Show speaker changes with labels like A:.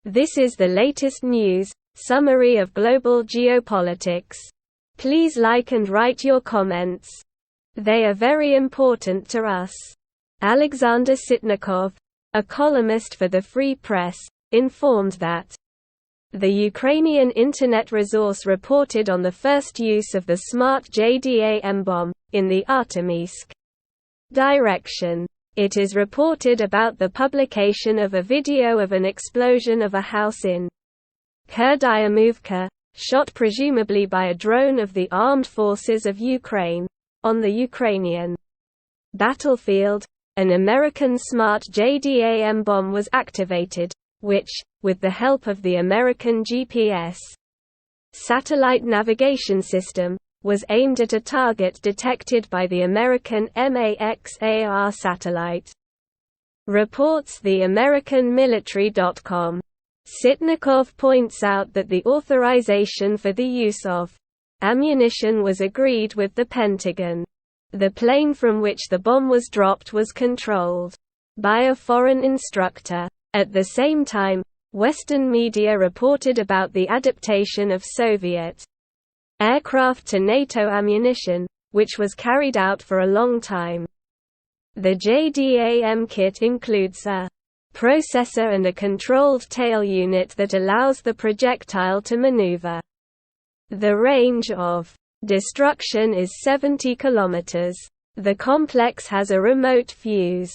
A: This is the latest news, summary of global geopolitics. Please like and write your comments. They are very important to us. Alexander Sitnikov, a columnist for the Free Press, informed that the Ukrainian Internet resource reported on the first use of the smart JDAM bomb, in the Artemivsk direction. It is reported about the publication of a video of an explosion of a house in Kurdyumovka, shot presumably by a drone of the armed forces of Ukraine. On the Ukrainian battlefield, an American smart JDAM bomb was activated, which, with the help of the American GPS satellite navigation system, was aimed at a target detected by the American MAXAR satellite. Reports the AmericanMilitary.com. Sitnikov points out that the authorization for the use of ammunition was agreed with the Pentagon. The plane from which the bomb was dropped was controlled by a foreign instructor. At the same time, Western media reported about the adaptation of Soviet aircraft to NATO ammunition, which was carried out for a long time. The JDAM kit includes a processor and a controlled tail unit that allows the projectile to maneuver. The range of destruction is 70 kilometers. The complex has a remote fuse